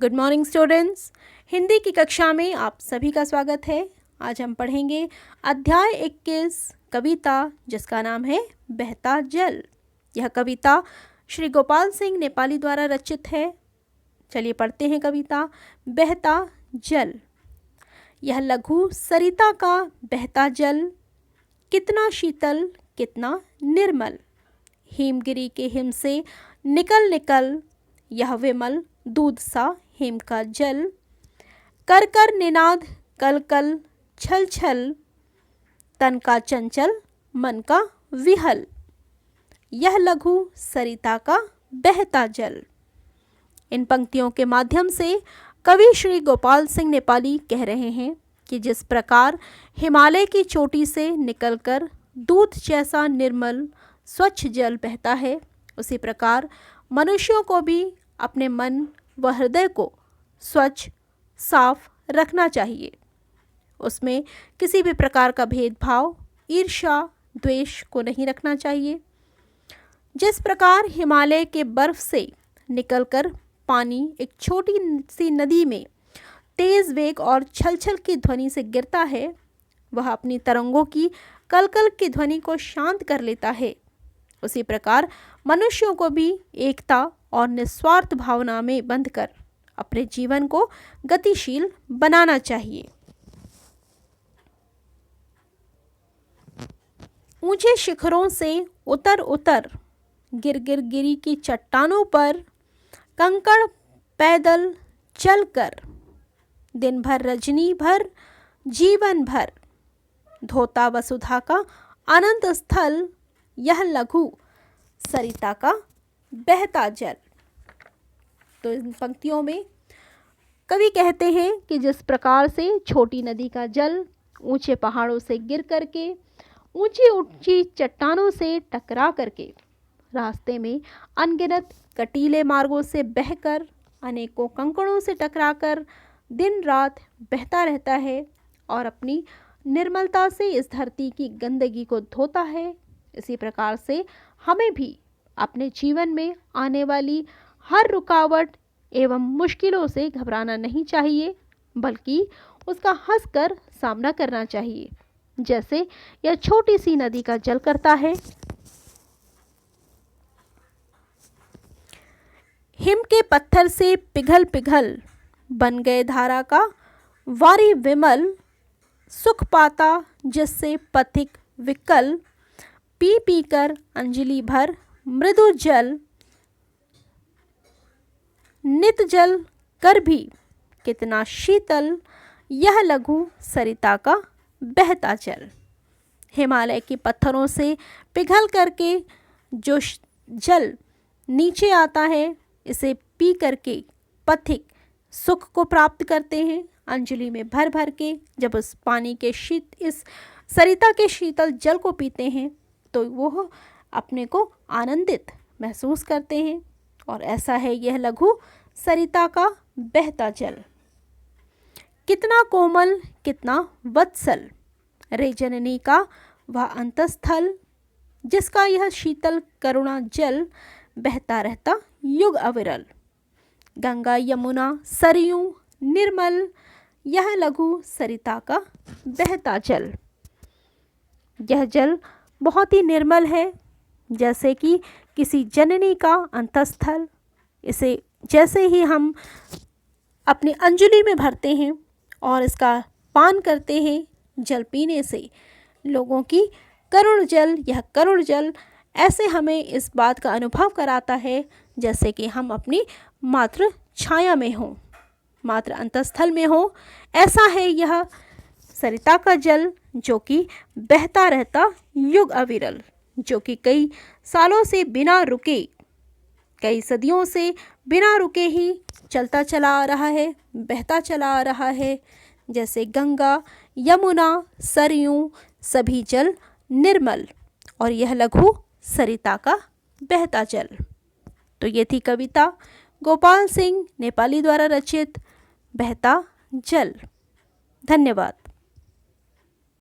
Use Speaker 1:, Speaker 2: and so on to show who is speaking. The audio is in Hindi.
Speaker 1: Good morning students. हिंदी की कक्षा में आप सभी का स्वागत है। आज हम पढ़ेंगे अध्याय 21 कविता जिसका नाम है बहता जल। यह कविता श्री गोपाल सिंह नेपाली द्वारा रचित है। चलिए पढ़ते हैं कविता बहता जल। यह लघु सरिता का बहता जल, कितना शीतल कितना निर्मल। हिमगिरी के हिम से निकल निकल, यह विमल दूध सा हिम का जल। कर कर निनाद कल कल छल छल, तन का चंचल मन का विहल। यह लघु सरिता का बहता जल। इन पंक्तियों के माध्यम से कवि श्री गोपाल सिंह नेपाली कह रहे हैं कि जिस प्रकार हिमालय की चोटी से निकलकर दूध जैसा निर्मल स्वच्छ जल बहता है, उसी प्रकार मनुष्यों को भी अपने मन व हृदय को स्वच्छ साफ रखना चाहिए। उसमें किसी भी प्रकार का भेदभाव, ईर्ष्या, द्वेष को नहीं रखना चाहिए। जिस प्रकार हिमालय के बर्फ से निकलकर पानी एक छोटी सी नदी में तेज वेग और छलछल की ध्वनि से गिरता है, वह अपनी तरंगों की कलकल की ध्वनि को शांत कर लेता है, उसी प्रकार मनुष्यों को भी एकता और निस्वार्थ भावना में बंधकर अपने जीवन को गतिशील बनाना चाहिए। ऊंचे शिखरों से उतर उतर, गिर गिर गिरी की चट्टानों पर कंकड़ पैदल चलकर, दिन भर रजनी भर जीवन भर, धोता वसुधा का अनंत स्थल, यह लघु सरिता का बहता जल। तो इन पंक्तियों में कवि कहते हैं कि जिस प्रकार से छोटी नदी का जल ऊंचे पहाड़ों से गिर करके, ऊंची ऊंची चट्टानों से टकरा करके, रास्ते में अनगिनत कटीले मार्गों से बहकर, अनेकों कंकड़ों से टकराकर दिन रात बहता रहता है और अपनी निर्मलता से इस धरती की गंदगी को धोता है, इसी प्रकार से हमें भी अपने जीवन में आने वाली हर रुकावट एवं मुश्किलों से घबराना नहीं चाहिए, बल्कि उसका हंसकर सामना करना चाहिए, जैसे यह छोटी सी नदी का जल करता है। हिम के पत्थर से पिघल पिघल बन गए धारा का वारी विमल, सुख पाता जिससे पथिक विकल, पी पी कर अंजलि भर मृदु जल। नित जल कर भी कितना शीतल, यह लघु सरिता का बहता जल। हिमालय के पत्थरों से पिघल करके जो जल नीचे आता है, इसे पी करके पथिक सुख को प्राप्त करते हैं। अंजलि में भर भर के जब उस पानी के इस सरिता के शीतल जल को पीते हैं तो वो अपने को आनंदित महसूस करते हैं। और ऐसा है यह लघु सरिता का बहता जल। कितना कोमल कितना वत्सल, रे जननी का वह अंतस्थल, जिसका यह शीतल करुणा जल बहता रहता युग अविरल। गंगा यमुना सरयू निर्मल, यह लघु सरिता का बहता जल। यह जल बहुत ही निर्मल है, जैसे कि किसी जननी का अंतस्थल। इसे जैसे ही हम अपनी अंजलि में भरते हैं और इसका पान करते हैं, जल पीने से लोगों की करुण जल, यह करुण जल ऐसे हमें इस बात का अनुभव कराता है जैसे कि हम अपनी मातृ छाया में हों, मातृ अंतस्थल में हों। ऐसा है यह सरिता का जल जो कि बहता रहता युग अविरल, जो कि कई सालों से बिना रुके, कई सदियों से बिना रुके ही चलता चला आ रहा है, बहता चला आ रहा है। जैसे गंगा यमुना सरयू सभी जल निर्मल, और यह लघु सरिता का बहता जल। तो ये थी कविता गोपाल सिंह नेपाली द्वारा रचित बहता जल। धन्यवाद।